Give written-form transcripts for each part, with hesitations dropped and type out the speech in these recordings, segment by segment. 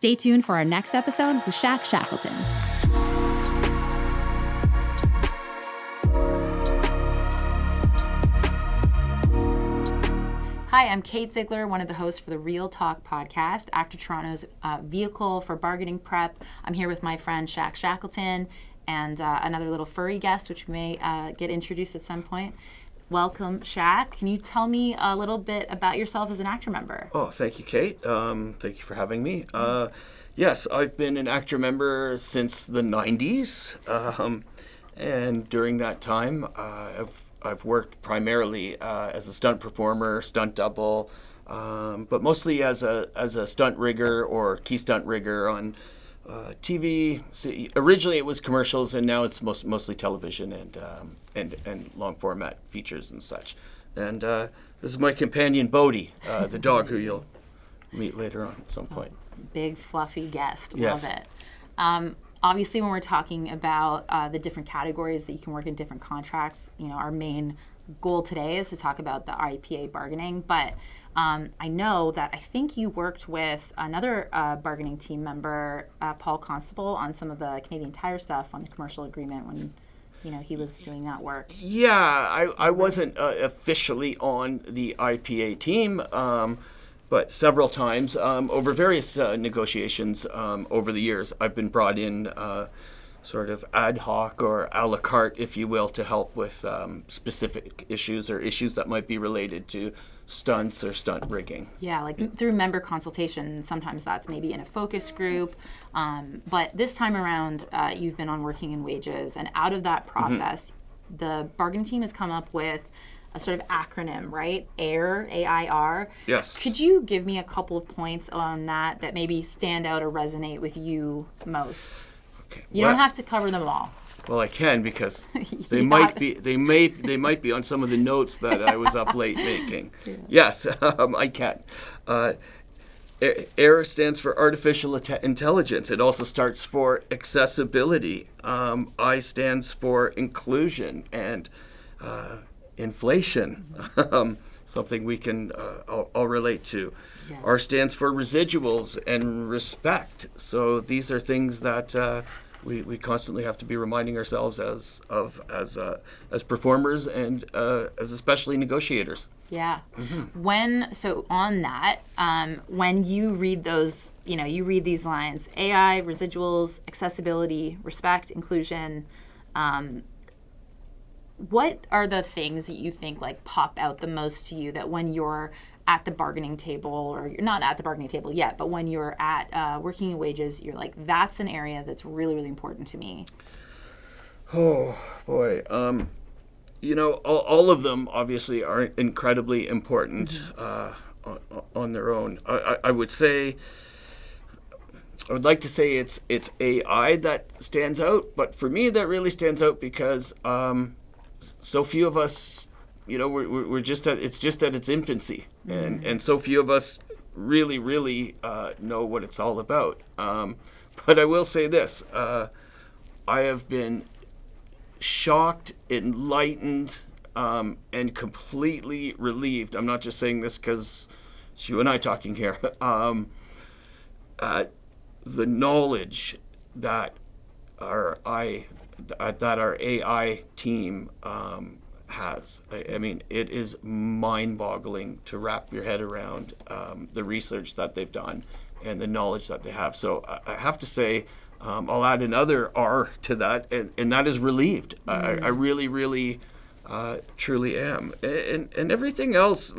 Stay tuned for our next episode with Shackleton. Hi, I'm Kate Ziegler, one of the hosts for the Reel Talk podcast, ACTRA Toronto's vehicle for bargaining prep. I'm here with my friend Shackleton and another little furry guest, which we may get introduced at some point. Welcome, Shaq. Can you tell me a little bit about yourself as an ACTRA member? Oh, thank you, Kate. Thank you for having me. Yes, I've been an ACTRA member since the 90s, and during that time, I've worked primarily as a stunt performer, stunt double, but mostly as a stunt rigger or key stunt rigger on TV. Originally it was commercials, and now it's mostly television and long format features and such. And this is my companion Bodhi, the dog who you'll meet later on at some point. Big fluffy guest. Yes. Love it. Obviously, when we're talking about the different categories that you can work in different contracts, our main goal today is to talk about the IPA bargaining. But I know that I think you worked with another bargaining team member, Paul Constable, on some of the Canadian Tire stuff on the commercial agreement when he was doing that work. Yeah, I wasn't officially on the IPA team, but several times over various negotiations over the years, I've been brought in sort of ad hoc or a la carte, if you will, to help with specific issues or issues that might be related to stunts or stunt rigging. Yeah, like through member consultation. Sometimes that's maybe in a focus group. But this time around, you've been on working in wages. And out of that process, the bargaining team has come up with a sort of acronym, right? AIR, A-I-R. Yes. Could you give me a couple of points on that maybe stand out or resonate with you most? Okay. You don't have to cover them all. Well, I can, because they might be on some of the notes that I was up late making. Yeah. Yes, I can. AIR stands for artificial intelligence. It also starts for accessibility. I stands for inclusion and inflation, something we can all relate to. Yes. R stands for residuals and respect. So these are things that we constantly have to be reminding ourselves as performers and as especially negotiators. Yeah. So on that, when you read those, you read these lines: AI, residuals, accessibility, respect, inclusion. What are the things that you think pop out the most to you, that when you're at the bargaining table, or you're not at the bargaining table yet, but when you're at working in wages, you're like, that's an area that's really, really important to me? Oh, boy. All of them obviously are incredibly important on their own. I would say, I would like to say it's AI that stands out, but for me that really stands out because so few of us, we're just it's just at its infancy, and so few of us really know what it's all about. But I will say this: I have been shocked, enlightened, and completely relieved. I'm not just saying this because it's you and I talking here. The knowledge that our AI team has. I mean, it is mind-boggling to wrap your head around the research that they've done and the knowledge that they have. So I have to say, I'll add another R to that, and that is relieved. I really, truly am. And everything else,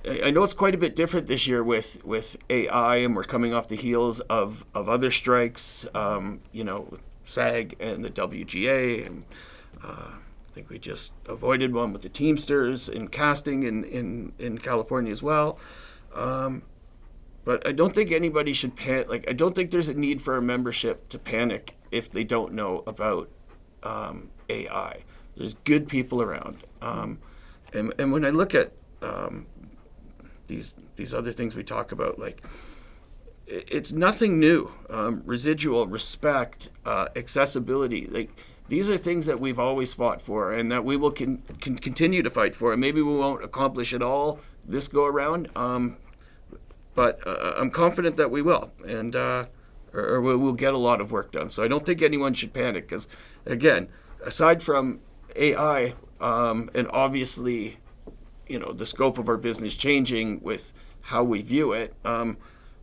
I know it's quite a bit different this year with AI, and we're coming off the heels of other strikes, SAG and the WGA, and I think we just avoided one with the Teamsters in casting in California as well. But I don't think anybody should panic. I don't think there's a need for a membership to panic if they don't know about AI. There's good people around, and when I look at these other things we talk about, it's nothing new. Residual, respect, accessibility, these are things that we've always fought for, and that we will continue to fight for. And maybe we won't accomplish it all this go around, but I'm confident that we will, and or we'll get a lot of work done. So I don't think anyone should panic, because, again, aside from AI, and obviously, the scope of our business changing with how we view it,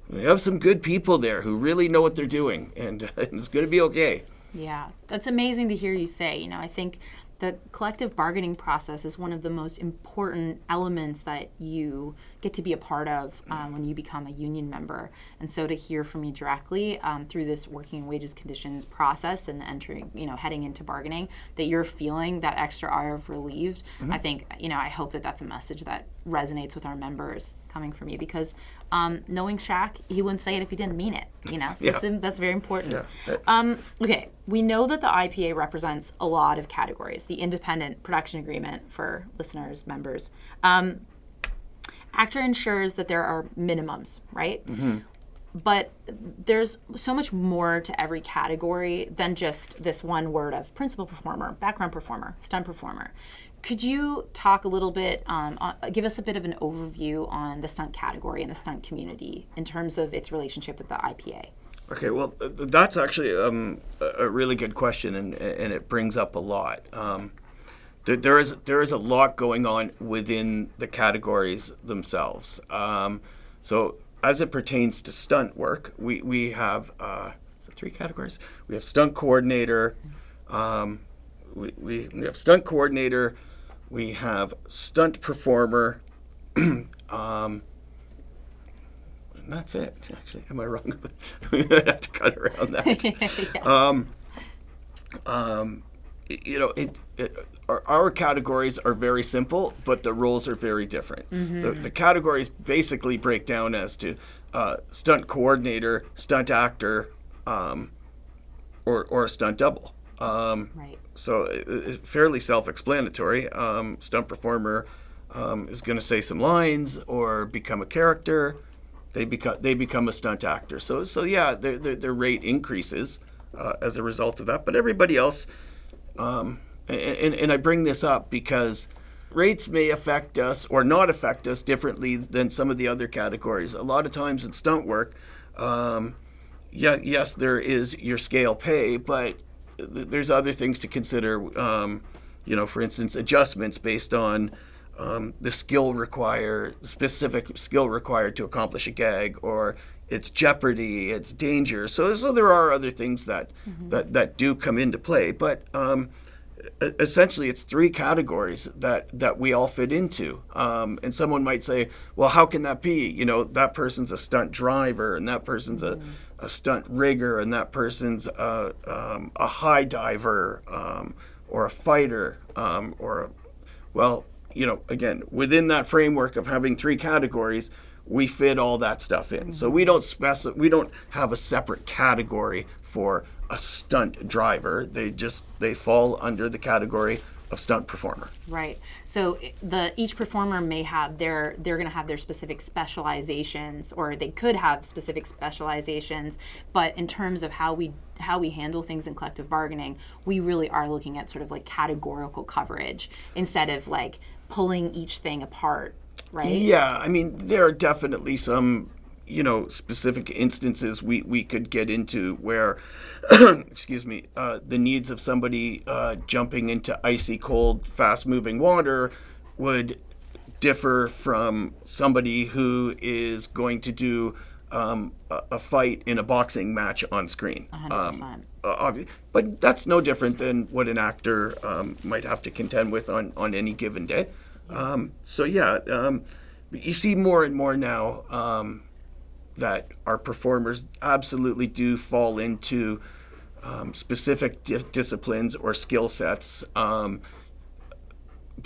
we have some good people there who really know what they're doing, and it's going to be okay. Yeah, that's amazing to hear you say. I think the collective bargaining process is one of the most important elements that you get to be a part of when you become a union member. And so to hear from you directly through this working wages conditions process and entering, heading into bargaining, that you're feeling that extra hour of relieved, I think, I hope that that's a message that resonates with our members coming from you, because knowing Shaq, he wouldn't say it if he didn't mean it, so that's very important. Yeah. Okay, we know that the IPA represents a lot of categories. The independent production agreement, for listeners, members, ACTRA ensures that there are minimums, right? But there's so much more to every category than just this one word of principal performer, background performer, stunt performer. Could you talk a little bit, give us a bit of an overview on the stunt category and the stunt community in terms of its relationship with the IPA? Okay, well, that's actually a really good question, and it brings up a lot. There is a lot going on within the categories themselves. So as it pertains to stunt work, we have 3 categories. We have stunt coordinator. We have stunt coordinator. We have stunt performer. And that's it, actually. Am I wrong? We might have to cut around that. Our categories are very simple, but the roles are very different. The categories basically break down as to stunt coordinator, stunt actor, or a stunt double. Right. So it's fairly self-explanatory. Stunt performer is going to say some lines or become a character. They become a stunt actor. So yeah, their rate increases as a result of that. But everybody else, and I bring this up because rates may affect us or not affect us differently than some of the other categories. A lot of times in stunt work, yes, there is your scale pay, but there's other things to consider. For instance, adjustments based on the specific skill required to accomplish a gag, or its jeopardy, its danger. So there are other things that do come into play. But essentially, it's 3 categories that we all fit into. And someone might say, well, how can that be? That person's a stunt driver, and that person's a stunt rigger, and that person's a high diver, or a fighter, again, within that framework of having 3 categories, we fit all that stuff in. So we don't have a separate category for a stunt driver. They fall under the category of stunt performer. Right. So each performer may have they're going to have their specific specializations, or they could have specific specializations, but in terms of how we handle things in collective bargaining, we really are looking at sort of like categorical coverage instead of like pulling each thing apart, right? Yeah, I mean, there are definitely some specific instances we could get into where, the needs of somebody jumping into icy cold, fast-moving water would differ from somebody who is going to do a fight in a boxing match on screen. 100%. But that's no different than what an actor might have to contend with on any given day. You see more and more now that our performers absolutely do fall into specific disciplines or skill sets. But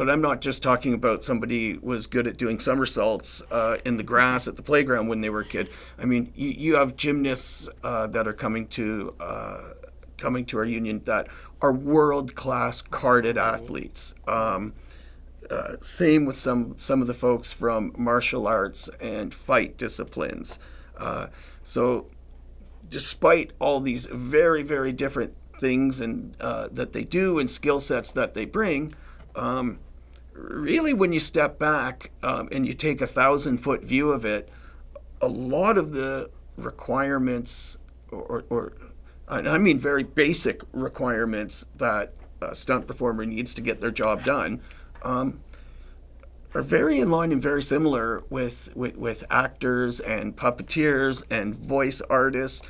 I'm not just talking about somebody was good at doing somersaults in the grass at the playground when they were a kid. I mean, you have gymnasts that are coming to our union that are world-class carded athletes. Same with some of the folks from martial arts and fight disciplines. So despite all these very, very different things and that they do and skill sets that they bring, really when you step back and you take a 1,000-foot view of it, a lot of the requirements, or and I mean very basic requirements that a stunt performer needs to get their job done, are very in line and very similar with actors and puppeteers and voice artists.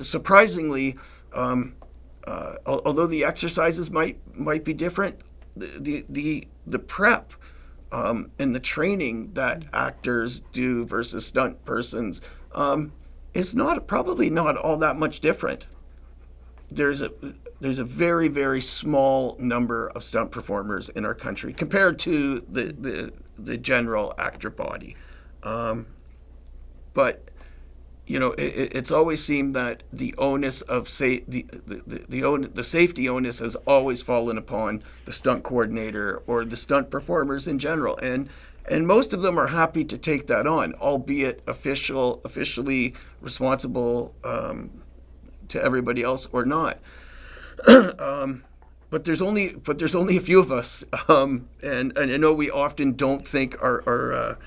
Surprisingly, although the exercises might be different, the prep and the training that actors do versus stunt persons is probably not all that much different. There's a very, very small number of stunt performers in our country compared to the general actor body. But it's always seemed that the onus of the safety onus has always fallen upon the stunt coordinator or the stunt performers in general, and most of them are happy to take that on, albeit officially responsible to everybody else or not. But there's only a few of us, and I know we often don't think our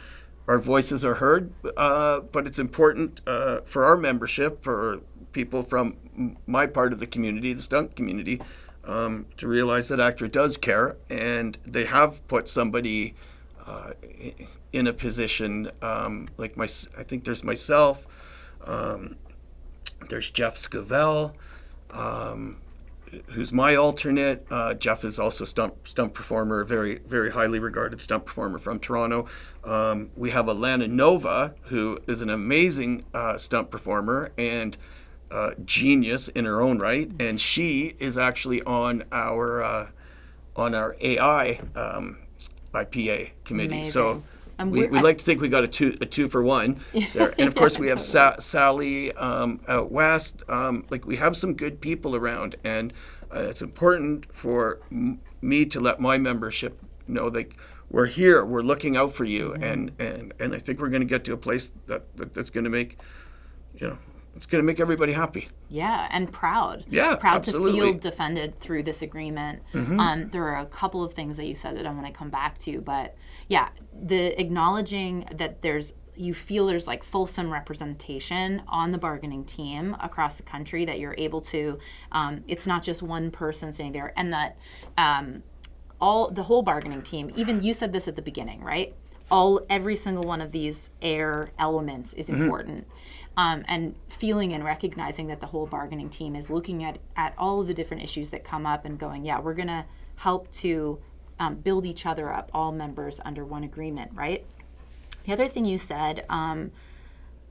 voices are heard, but it's important for our membership, for people from my part of the community, the stunt community, to realize that ACTRA does care, and they have put somebody in a position like I think there's myself, there's Jeff Scovell, who's my alternate. Jeff is also stunt performer, a very, very highly regarded stunt performer from Toronto. We have Alana Nova, who is an amazing stunt performer and genius in her own right, and she is actually on our AI IPA committee. Amazing. So we like to think we got a two for one there. And of course we have Sally out west. We have some good people around, and it's important for me to let my membership know that we're here, we're looking out for you, and I think we're going to get to a place that's going to make, it's going to make everybody happy. Yeah, and proud. Yeah, proud absolutely. To feel defended through this agreement. There are a couple of things that you said that I'm going to come back to, but yeah, the acknowledging that you feel there's like fulsome representation on the bargaining team across the country, that you're able to, it's not just one person sitting there, and that the whole bargaining team, even you said this at the beginning, right? Every single one of these air elements is important. And feeling and recognizing that the whole bargaining team is looking at all of the different issues that come up and going, yeah, we're going to help to build each other up, all members under one agreement, right? The other thing you said,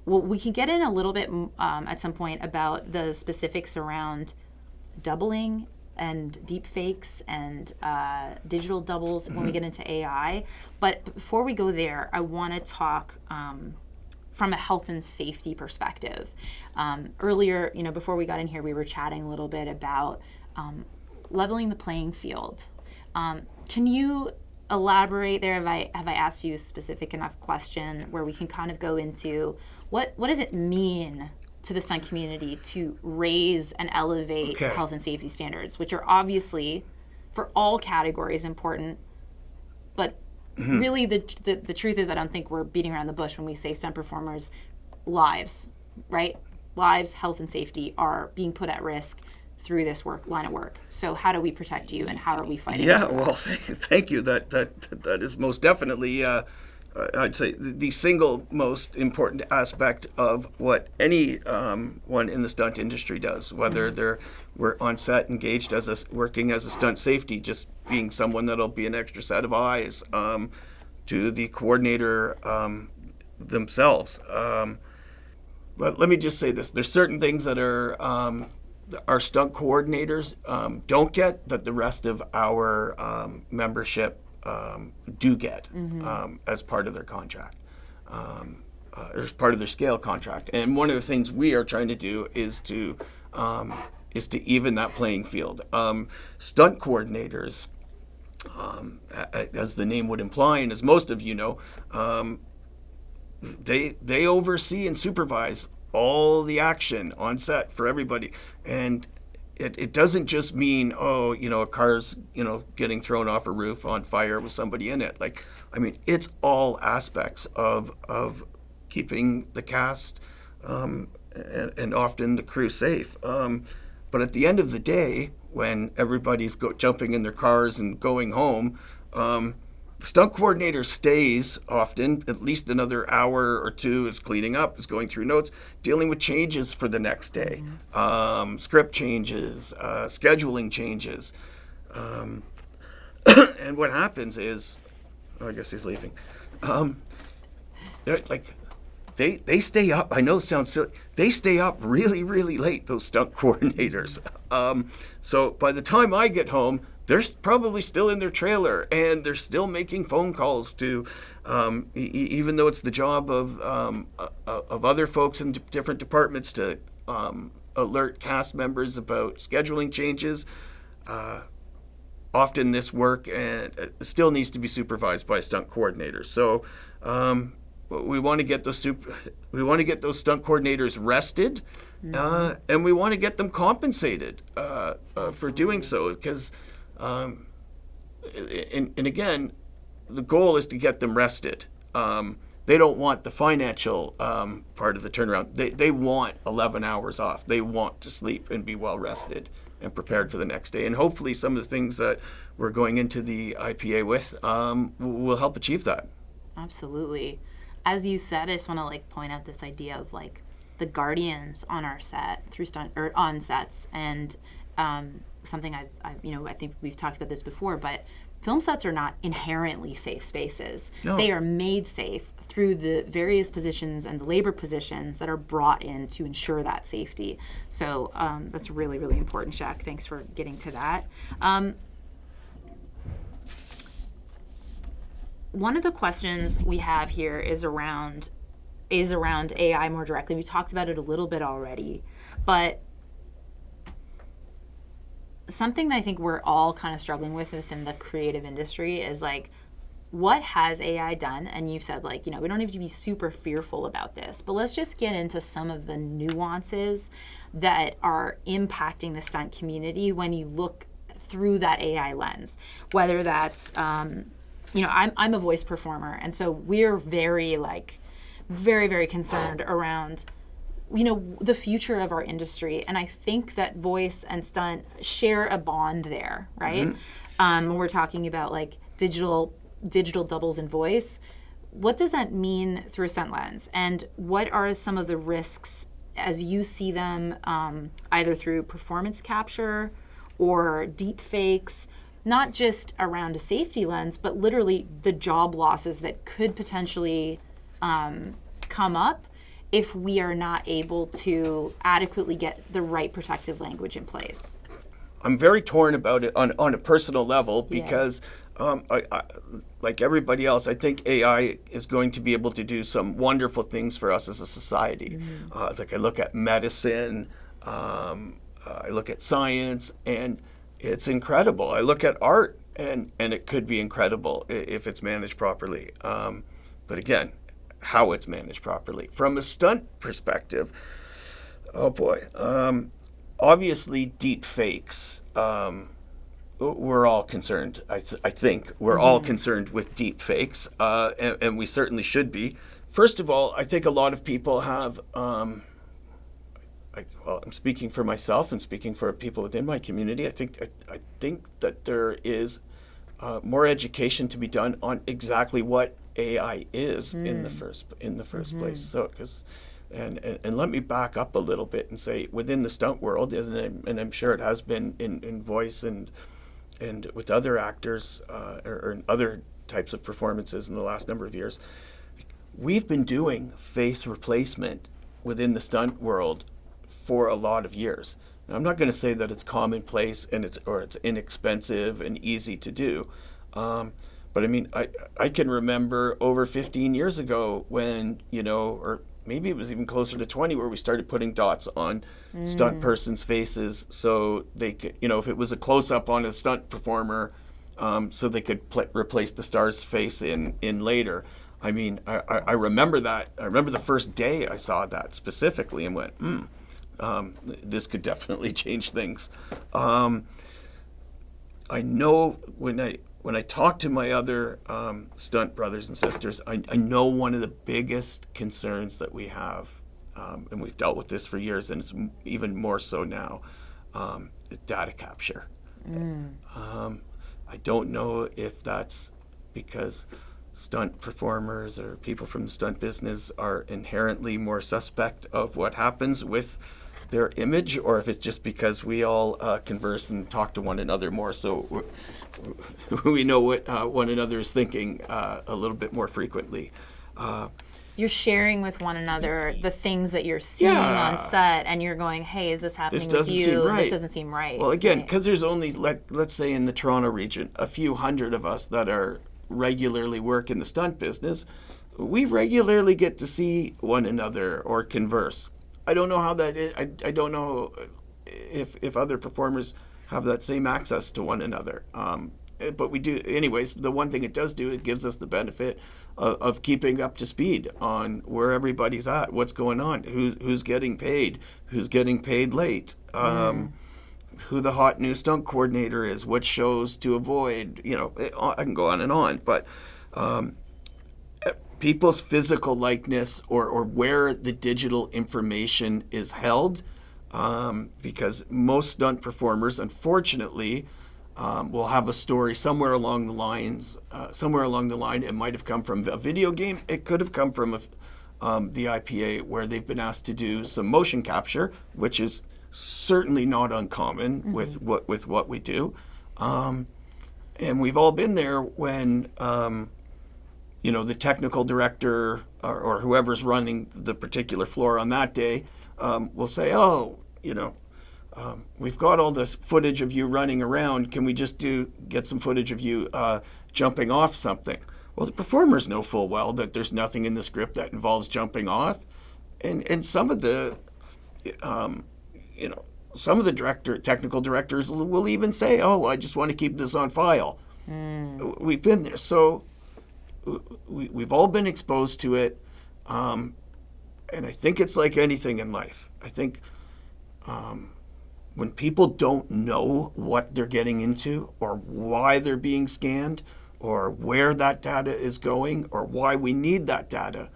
we can get in a little bit at some point about the specifics around doubling and deep fakes and digital doubles when we get into AI. But before we go there, I want to talk from a health and safety perspective. Earlier, before we got in here, we were chatting a little bit about leveling the playing field. Can you elaborate there? Have I asked you a specific enough question where we can kind of go into what does it mean to the stunt community to raise and elevate health and safety standards, which are obviously for all categories important, but really the truth is I don't think we're beating around the bush when we say stunt performers' lives, right? Lives, health and safety are being put at risk through this line of work. So how do we protect you, and how are we fighting? Yeah, well, thank you. That is most definitely I'd say the single most important aspect of what any one in the stunt industry does, whether we're on set engaged working as a stunt safety, just being someone that'll be an extra set of eyes, to the coordinator themselves. Let me just say this: there's certain things that our stunt coordinators don't get that the rest of our membership do get as part of their contract, as part of their scale contract. And one of the things we are trying to do is to even that playing field. Stunt coordinators, as the name would imply, and as most of you know, they oversee and supervise all the action on set for everybody. And it doesn't just mean, a car's, getting thrown off a roof on fire with somebody in it. It's all aspects of keeping the cast and often the crew safe. But at the end of the day, when everybody's jumping in their cars and going home, the stunt coordinator stays often, at least another hour or two, is cleaning up, is going through notes, dealing with changes for the next day, script changes, scheduling changes. And what happens is, I guess he's leaving. They stay up. I know it sounds silly. They stay up really, really late, those stunt coordinators. So by the time I get home, they're probably still in their trailer, and they're still making phone calls to, even though it's the job of other folks in different departments to alert cast members about scheduling changes. Often this work still needs to be supervised by a stunt coordinator. So we want to get those stunt coordinators rested, and we want to get them compensated for doing so. Because, and again, the goal is to get them rested. They don't want the financial part of the turnaround. They want 11 hours off. They want to sleep and be well rested and prepared for the next day. And hopefully some of the things that we're going into the IPA with will help achieve that. Absolutely. As you said, I just want to point out this idea of the guardians on our set through stunt or on sets, and something I think we've talked about this before, but film sets are not inherently safe spaces. No. They are made safe through the various positions and the labor positions that are brought in to ensure that safety. So that's really, really important, Shaq. Thanks for getting to that. One of the questions we have here is around AI more directly. We talked about it a little bit already, but something that I think we're all kind of struggling with within the creative industry is what has AI done? And you said we don't need to be super fearful about this, but let's just get into some of the nuances that are impacting the stunt community when you look through that AI lens, whether that's, I'm a voice performer. And so we're very, very, very concerned around the future of our industry. And I think that voice and stunt share a bond there, right? Mm-hmm. When we're talking about digital doubles in voice, what does that mean through a stunt lens? And what are some of the risks as you see them, either through performance capture or deep fakes, not just around a safety lens, but literally the job losses that could potentially come up if we are not able to adequately get the right protective language in place? I'm very torn about it on a personal level because, I, like everybody else, I think AI is going to be able to do some wonderful things for us as a society. Mm-hmm. I look at medicine, I look at science, and it's incredible. I look at art, and it could be incredible if it's managed properly. But again, how it's managed properly. From a stunt perspective, oh boy, obviously deep fakes, we're all concerned. I think we're all concerned with deep fakes, and we certainly should be. First of all, I think a lot of people have, I'm speaking for myself and speaking for people within my community, I think that there is more education to be done on exactly what AI is in the first place. So, and let me back up a little bit and say, within the stunt world, and I'm sure it has been in voice and with other actors or in other types of performances in the last number of years, we've been doing face replacement within the stunt world for a lot of years. Now, I'm not going to say that it's commonplace and it's inexpensive and easy to do. But I mean, I can remember over 15 years ago when, or maybe it was even closer to 20, where we started putting dots on stunt persons' faces so they could, if it was a close-up on a stunt performer, so they could replace the star's face in later. I mean, I remember that. I remember the first day I saw that specifically and went, this could definitely change things. I know when when I talk to my other stunt brothers and sisters, I know one of the biggest concerns that we have, and we've dealt with this for years, and it's even more so now, is data capture. I don't know if that's because stunt performers or people from the stunt business are inherently more suspect of what happens with their image, or if it's just because we all converse and talk to one another more, so we know what one another is thinking a little bit more frequently. You're sharing with one another the things that you're seeing on set, and you're going, hey, is this happening with you? Seem right. This doesn't seem right. Well, again, because there's only, let's say in the Toronto region, a few hundred of us that are regularly work in the stunt business, we regularly get to see one another or converse. I don't know how that is. I don't know if other performers have that same access to one another. But we do. Anyways, the one thing it does do, it gives us the benefit of keeping up to speed on where everybody's at, what's going on, who's getting paid late, who the hot new stunt coordinator is, what shows to avoid. I can go on and on. But people's physical likeness or where the digital information is held, because most stunt performers, unfortunately, will have a story somewhere along the line. It might have come from a video game. It could have come from the IPA, where they've been asked to do some motion capture, which is certainly not uncommon with what we do. And we've all been there when the technical director or whoever's running the particular floor on that day will say, we've got all this footage of you running around. Can we just get some footage of you jumping off something? Well, the performers know full well that there's nothing in the script that involves jumping off. And some of the, technical directors will even say, I just want to keep this on file. We've been there. So we've all been exposed to it. And I think it's like anything in life. I think when people don't know what they're getting into or why they're being scanned or where that data is going or why we need that data,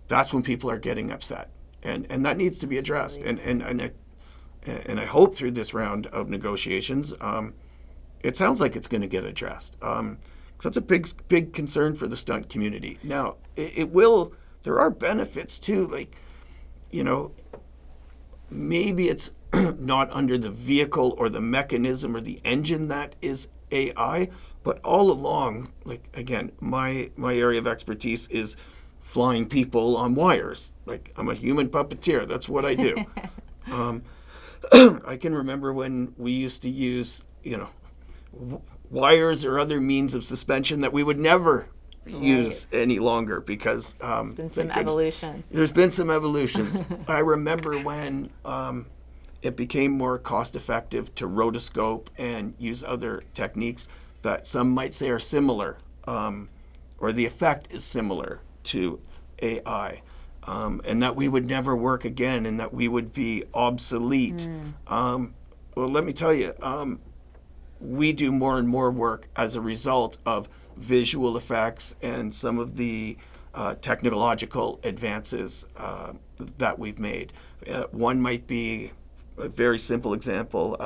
that's when people are getting upset. And that needs to be addressed. And I hope through this round of negotiations, it sounds like it's going to get addressed. Because that's a big concern for the stunt community. Now, there are benefits too, maybe it's not under the vehicle or the mechanism or the engine that is AI, but all along, again, my area of expertise is flying people on wires. I'm a human puppeteer. That's what I do. I can remember when we used to use, wires or other means of suspension that we would never use any longer because there's been some evolution. There's been some evolutions. I remember when it became more cost effective to rotoscope and use other techniques that some might say are similar, or the effect is similar to AI, and that we would never work again and that we would be obsolete. Well, let me tell you, we do more and more work as a result of visual effects and some of the technological advances that we've made. One might be a very simple example.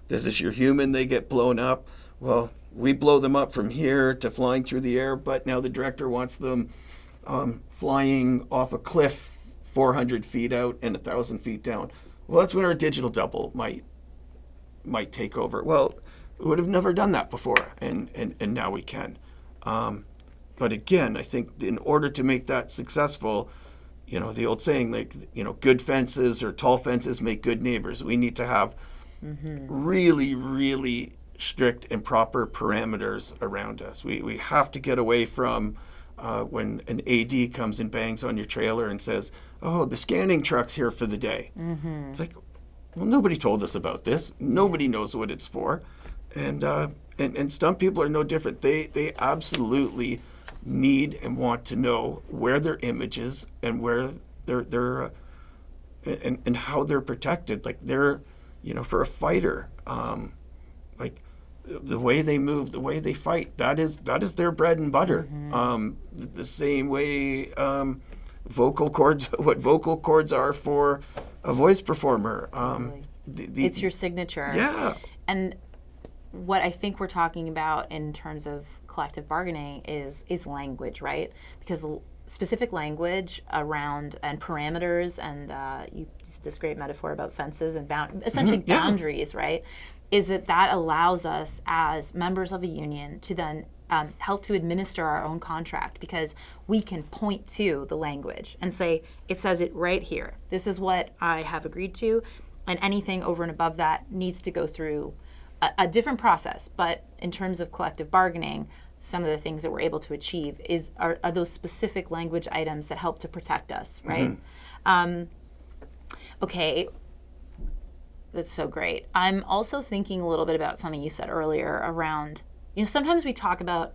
This is your human, they get blown up. Well, we blow them up from here to flying through the air, but now the director wants them flying off a cliff 400 feet out and 1,000 feet down. Well, that's when our digital double might take over. Well, we would have never done that before, and now we can. But again, I think in order to make that successful, the old saying, good fences or tall fences make good neighbors. We need to have really, really strict and proper parameters around us. We have to get away from when an AD comes and bangs on your trailer and says, the scanning truck's here for the day. It's like, well, nobody told us about this. Nobody knows what it's for. And stunt people are no different. They absolutely need and want to know where their image is and where they're and how they're protected. For a fighter, the way they move, the way they fight, that is their bread and butter. The same way vocal cords, what vocal cords are for a voice performer. Totally. It's your signature. Yeah. And what I think we're talking about in terms of collective bargaining is language, right? Because specific language around and parameters, and you used this great metaphor about fences and essentially boundaries, right? Is that allows us as members of a union to then help to administer our own contract, because we can point to the language and say, it says it right here. This is what I have agreed to, and anything over and above that needs to go through a different process. But in terms of collective bargaining, some of the things that we're able to achieve are those specific language items that help to protect us, right? Okay, that's so great. I'm also thinking a little bit about something you said earlier around, sometimes we talk about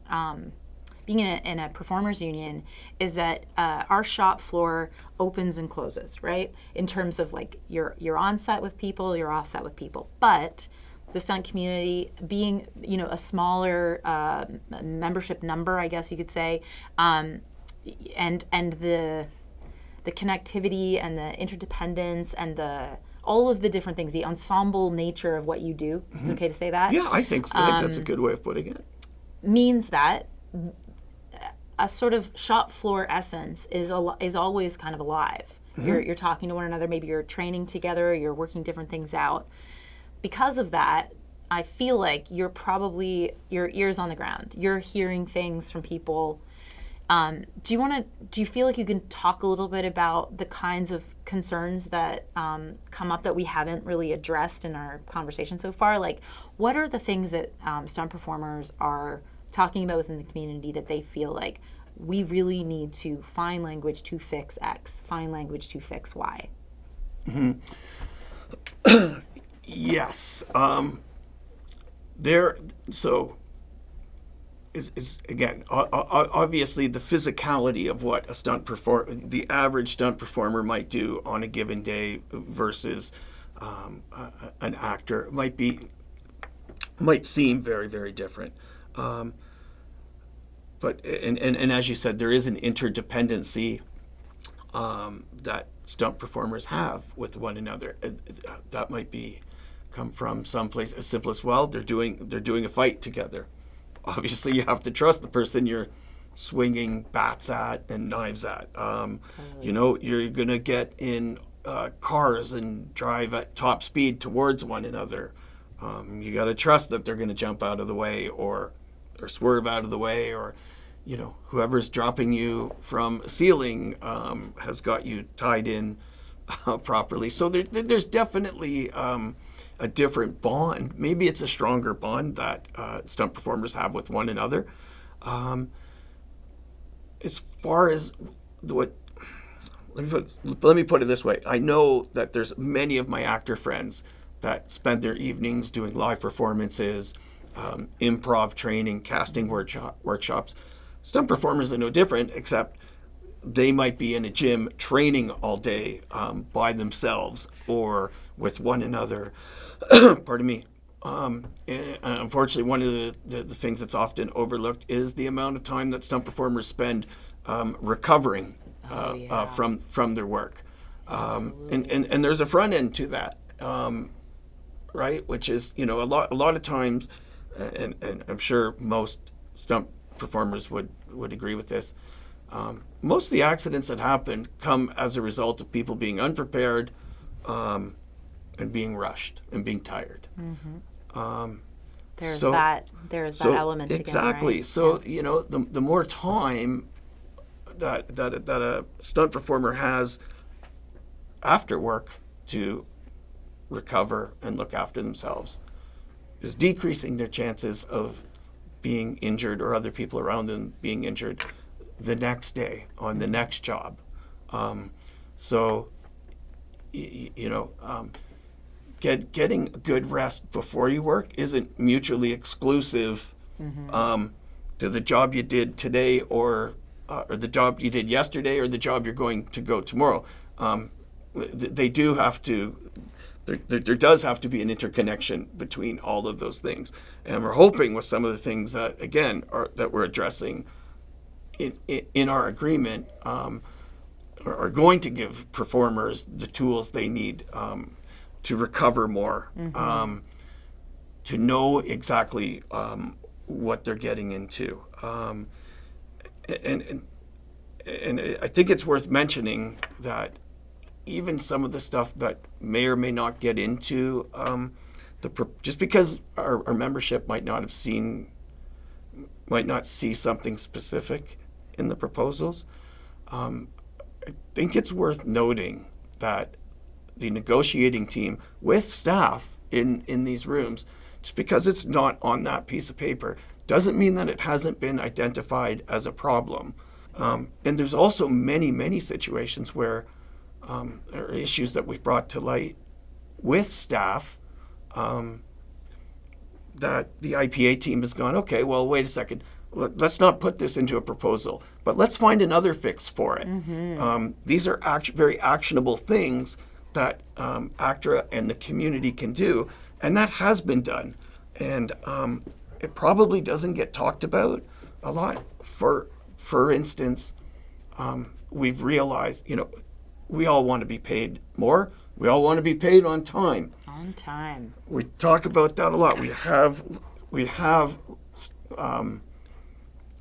being in a performers union is that our shop floor opens and closes, right? In terms of like you're on set with people, you're off set with people. But the stunt community being, a smaller membership number, I guess you could say, and the connectivity and the interdependence and all of the different things, the ensemble nature of what you do, is it okay to say that? Yeah, I think so. I think that's a good way of putting it. Means that a sort of shop floor essence is always kind of alive. You're talking to one another, maybe you're training together, you're working different things out. Because of that, I feel like your ear's on the ground. You're hearing things from people. Do you feel like you can talk a little bit about the kinds of concerns that come up that we haven't really addressed in our conversation so far? Like, what are the things that stunt performers are talking about within the community that they feel like we really need to find language to fix X, find language to fix Y? Yes. Is again, obviously the physicality of what the average stunt performer might do on a given day versus an actor might seem very, very different. But as you said, there is an interdependency that stunt performers have with one another. That might come from someplace as simple as, well, they're doing a fight together. Obviously, you have to trust the person you're swinging bats at and knives at. You're gonna get in cars and drive at top speed towards one another. You got to trust that they're going to jump out of the way or swerve out of the way, or whoever's dropping you from a ceiling has got you tied in properly. So there's definitely a different bond. Maybe it's a stronger bond that stunt performers have with one another. As far as let me put it this way. I know that there's many of my actor friends that spend their evenings doing live performances, improv training, casting workshops. Stunt performers are no different, except they might be in a gym training all day by themselves or with one another. Pardon me. And unfortunately, one of the things that's often overlooked is the amount of time that stunt performers spend recovering from their work. And there's a front end to that, right? Which is, a lot of times, and I'm sure most stunt performers would agree with this. Most of the accidents that happen come as a result of people being unprepared and being rushed and being tired. There's that element exactly. Again, right? So the more time that a stunt performer has after work to recover and look after themselves is decreasing their chances of being injured or other people around them being injured the next day on the next job. Getting good rest before you work isn't mutually exclusive to the job you did today or the job you did yesterday or the job you're going to go tomorrow. They do have to there does have to be an interconnection between all of those things. And we're hoping with some of the things that, again, that we're addressing in our agreement are going to give performers the tools they need to recover more, to know exactly what they're getting into. And I think it's worth mentioning that even some of the stuff that may or may not get into just because our membership might not see something specific in the proposals, I think it's worth noting that the negotiating team with staff in these rooms, just because it's not on that piece of paper, doesn't mean that it hasn't been identified as a problem. And there's also many situations where there are issues that we've brought to light with staff that the IPA team has gone, okay, well, wait a second, let's not put this into a proposal, but let's find another fix for it. These are very actionable things that ACTRA and the community can do, and that has been done. And it probably doesn't get talked about a lot. For instance, we've realized, we all want to be paid more. We all want to be paid on time. On time. We talk about that a lot. We have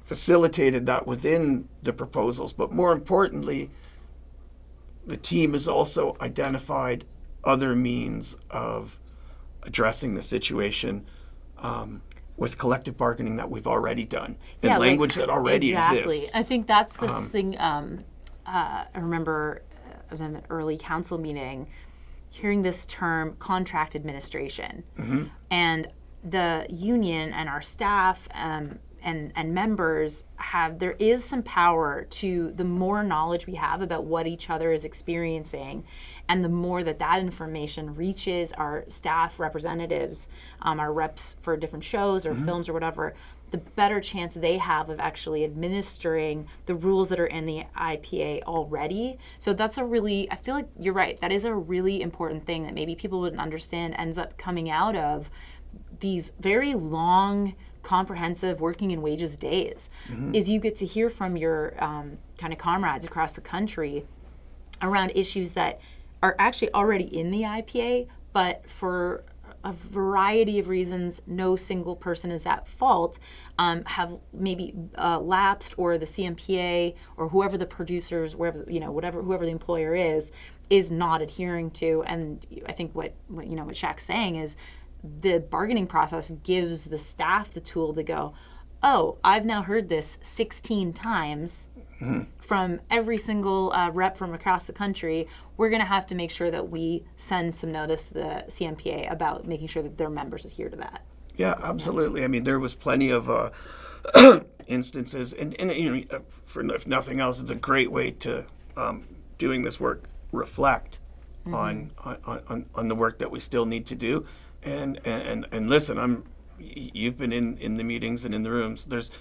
facilitated that within the proposals, but more importantly, the team has also identified other means of addressing the situation with collective bargaining that we've already done and language that already exists. I think that's the thing. I remember at an early council meeting hearing this term contract administration, and the union and our staff and members there is some power to the more knowledge we have about what each other is experiencing, and the more that information reaches our staff representatives, our reps for different shows or films or whatever, the better chance they have of actually administering the rules that are in the IPA already. So that's I feel like you're right, that is a really important thing that maybe people wouldn't understand ends up coming out of these very long, comprehensive working and wages days, is you get to hear from your kind of comrades across the country around issues that are actually already in the IPA, but for a variety of reasons, no single person is at fault, have maybe lapsed, or the CMPA or whoever the producers, whoever the employer is not adhering to. And I think what Shaq's saying is the bargaining process gives the staff the tool to go, oh, I've now heard this 16 times from every single rep from across the country. We're going to have to make sure that we send some notice to the CMPA about making sure that their members adhere to that. Yeah, absolutely. I mean, there was plenty of instances, and if nothing else, it's a great way to doing this work reflect on the work that we still need to do. And listen, you've been in the meetings and in the rooms. There's,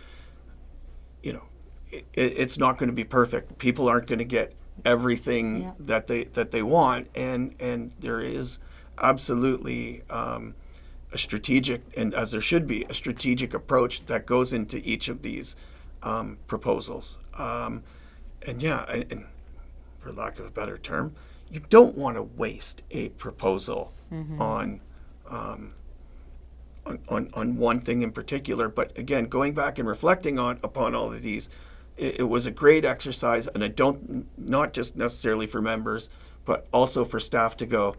it's not going to be perfect. People aren't going to get everything that they want, and there is absolutely a strategic, and as there should be, a strategic approach that goes into each of these proposals. And for lack of a better term, you don't want to waste a proposal on one thing in particular. But again, going back and reflecting upon all of these, it was a great exercise, and not just necessarily for members, but also for staff to go,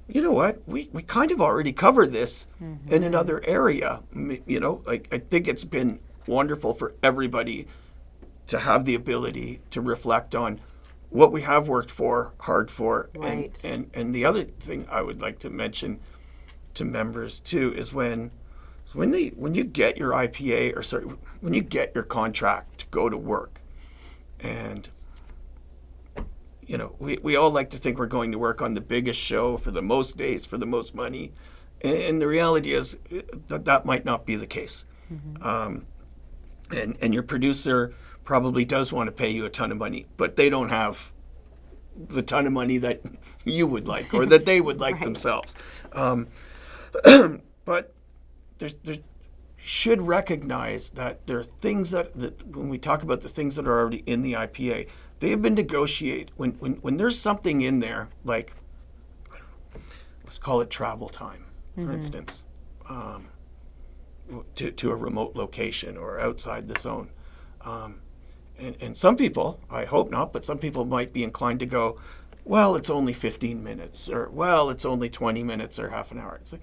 you know what, we kind of already covered this in another area. I think it's been wonderful for everybody to have the ability to reflect on what we have worked hard for. Right. And the other thing I would like to mention to members too is when you get your IPA, when you get your contract to go to work, and we all like to think we're going to work on the biggest show for the most days for the most money, and the reality is that might not be the case. And your producer probably does want to pay you a ton of money, but they don't have the ton of money that you would like or that they would like Right. themselves. But there's should recognize that there are things that when we talk about the things that are already in the IPA, they have been negotiated. When there's something in there, like, let's call it travel time, for instance, to a remote location or outside the zone. And some people, I hope not, but some people might be inclined to go, well, it's only 15 minutes, or, well, it's only 20 minutes or half an hour. It's like,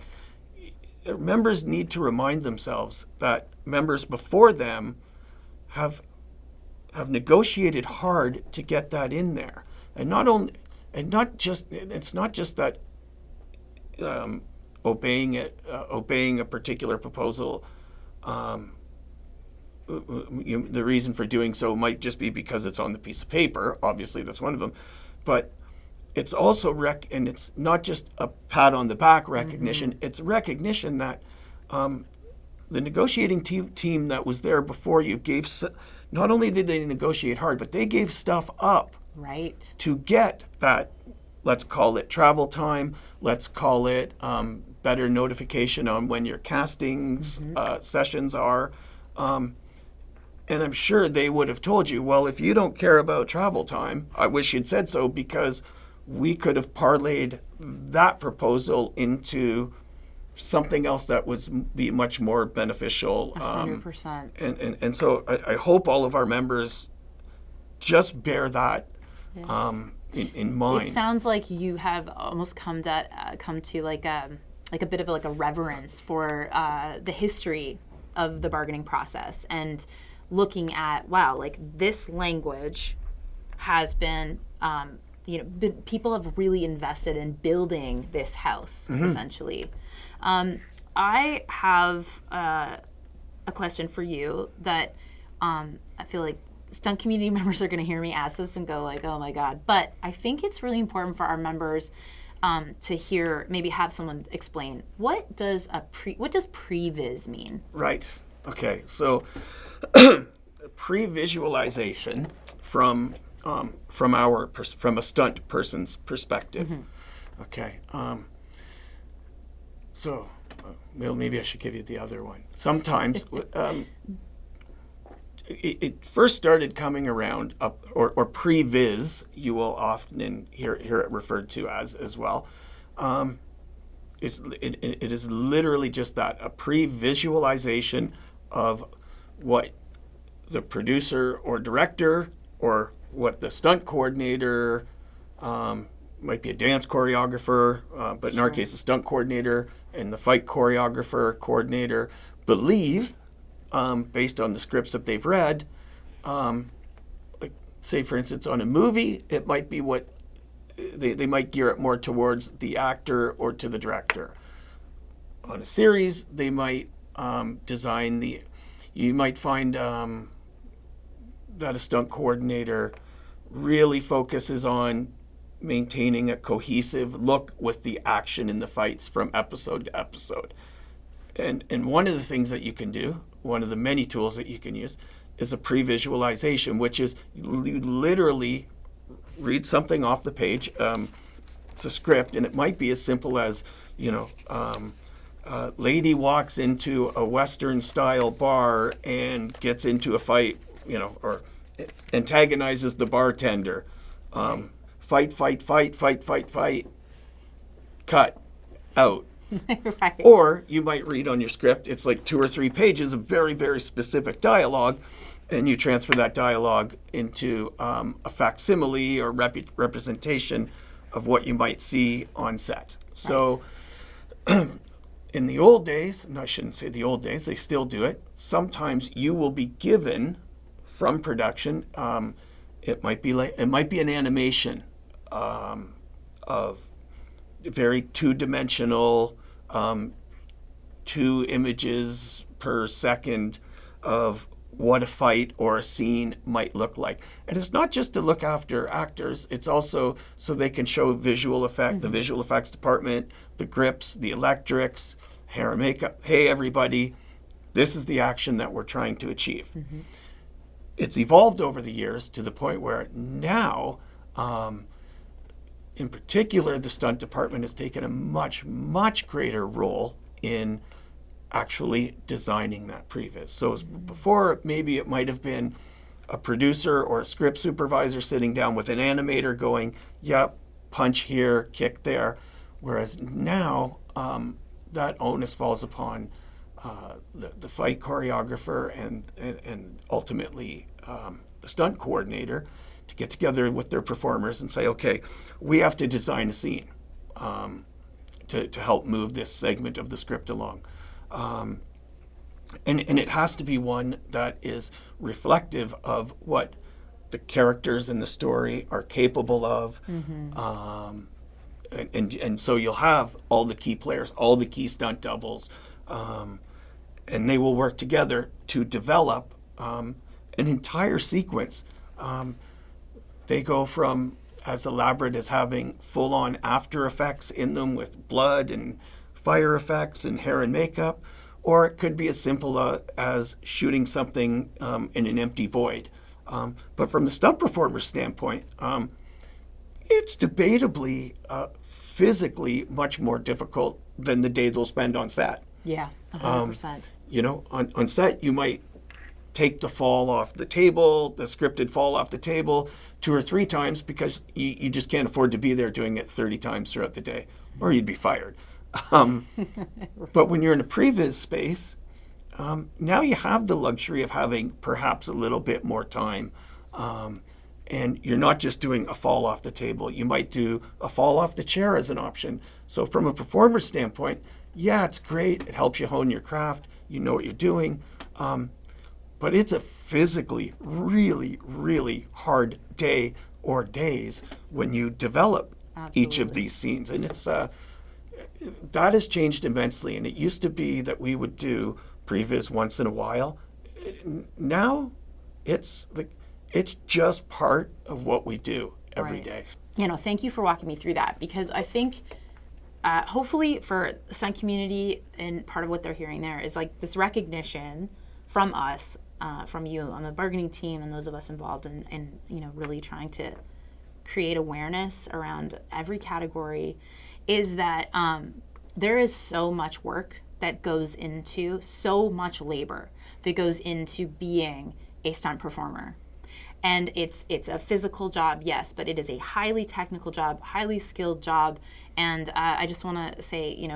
members need to remind themselves that members before them have negotiated hard to get that in there, and it's not just that obeying a particular proposal. The reason for doing so might just be because it's on the piece of paper. Obviously, that's one of them, but it's also and it's not just a pat on the back recognition. It's recognition that the negotiating team that was there before you not only did they negotiate hard, but they gave stuff up Right. to get that. Let's call it travel time. Let's call it better notification on when your castings sessions are. And I'm sure they would have told you, well, if you don't care about travel time, I wish you'd said so, because we could have parlayed that proposal into something else that would be much more beneficial. 100%. And so I hope all of our members just bear that in mind. It sounds like you have almost come to like a bit of a reverence for the history of the bargaining process, and looking at, wow, like this language has been, people have really invested in building this house, essentially. I have a question for you that I feel like Stunt community members are going to hear me ask this and go like, oh my God. But I think it's really important for our members to hear, maybe have someone explain, what does previs mean? Right. Okay. So pre-visualization from a stunt person's perspective. Okay. So, well, maybe I should give you the other one. Sometimes it first started coming around or pre-viz, you will often hear it referred to as well. It is literally just that, a pre-visualization of what the producer or director, or what the stunt coordinator, might be a dance choreographer, but in our case, the stunt coordinator and the fight coordinator believe, based on the scripts that they've read. Like, say, for instance, on a movie, it might be what they might gear it more towards the actor or to the director. On a series, they might design you might find that a stunt coordinator really focuses on maintaining a cohesive look with the action in the fights from episode to episode. And one of the things that you can do, one of the many tools that you can use, is a pre-visualization, which is you literally read something off the page. It's a script, and it might be as simple as, lady walks into a Western-style bar and gets into a fight, or antagonizes the bartender. Fight, cut, out. Right. Or you might read on your script, it's like 2 or 3 pages of very, very specific dialogue, and you transfer that dialogue into a facsimile or representation of what you might see on set. So in the old days, and I shouldn't say the old days, they still do it, sometimes you will be given from production, it might be an animation of very two-dimensional, 2 images per second of what a fight or a scene might look like. And it's not just to look after actors, it's also so they can show visual effect, the visual effects department, the grips, the electrics, hair and makeup. Hey, everybody, this is the action that we're trying to achieve. It's evolved over the years to the point where now in particular, the stunt department has taken a much, much greater role in actually designing that previs. So before, maybe it might have been a producer or a script supervisor sitting down with an animator going, yep, punch here, kick there. Whereas now, that onus falls upon the fight choreographer and ultimately the stunt coordinator to get together with their performers and say, okay, we have to design a scene to help move this segment of the script along. And it has to be one that is reflective of what the characters in the story are capable of. And so you'll have all the key players, all the key stunt doubles, and they will work together to develop an entire sequence. They go from as elaborate as having full-on after effects in them with blood and fire effects and hair and makeup, or it could be as simple as shooting something in an empty void. But from the stunt performer's standpoint, it's debatably physically much more difficult than the day they'll spend on set. Yeah, 100%. On set, you might take the fall off the table, the scripted fall off the table 2 or 3 times because you just can't afford to be there doing it 30 times throughout the day, or you'd be fired. But when you're in a previs space, now you have the luxury of having perhaps a little bit more time. And you're not just doing a fall off the table. You might do a fall off the chair as an option. So from a performer's standpoint, yeah, it's great. It helps you hone your craft. You know what you're doing. But it's a physically really, really hard day or days when you develop each of these scenes. And it's that has changed immensely. And it used to be that we would do previs once in a while. Now it's just part of what we do every day. Thank you for walking me through that, because I think hopefully for the stunt community, and part of what they're hearing there is like this recognition from us, from you on the bargaining team and those of us involved in really trying to create awareness around every category, is that there is so much work that goes into, so much labor that goes into being a stunt performer. And it's a physical job, yes, but it is a highly technical job, highly skilled job. And I just want to say,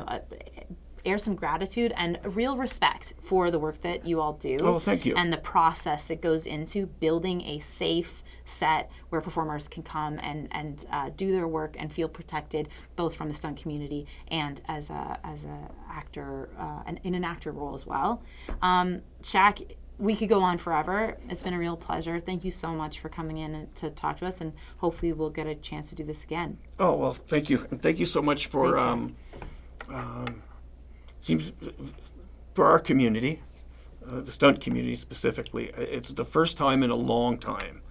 air some gratitude and real respect for the work that you all do. Oh, thank you. And the process that goes into building a safe set where performers can come and do their work and feel protected, both from the stunt community and as a actor, and in an actor role as well. Shaq, we could go on forever. It's been a real pleasure. Thank you so much for coming in to talk to us, and hopefully we'll get a chance to do this again. Oh, well, thank you. And thank you so much for seems for our community, the stunt community specifically. It's the first time in a long time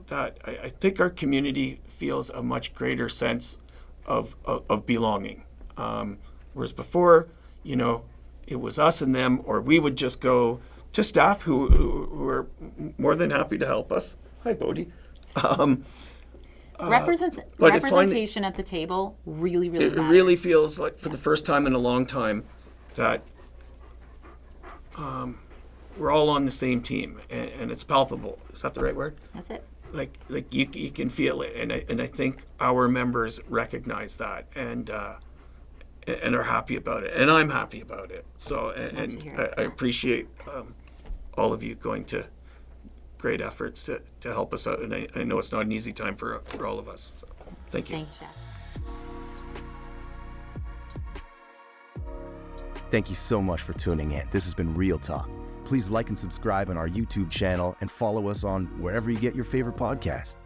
that I think our community feels a much greater sense of belonging. Whereas before, it was us and them, or we would just go to staff who are more than happy to help us. Hi, Bodhi. Representation at the table really, really matters. It really feels like for the first time in a long time that we're all on the same team, and it's palpable. Is that the right word? That's it. Like you can feel it, and I think our members recognize that and are happy about it, and I'm happy about it. So, I appreciate all of you going to great efforts to help us out, and I know it's not an easy time for all of us. So, thank you. Thanks, Shaq. Thank you so much for tuning in. This has been Reel Talk. Please like and subscribe on our YouTube channel and follow us on wherever you get your favorite podcast.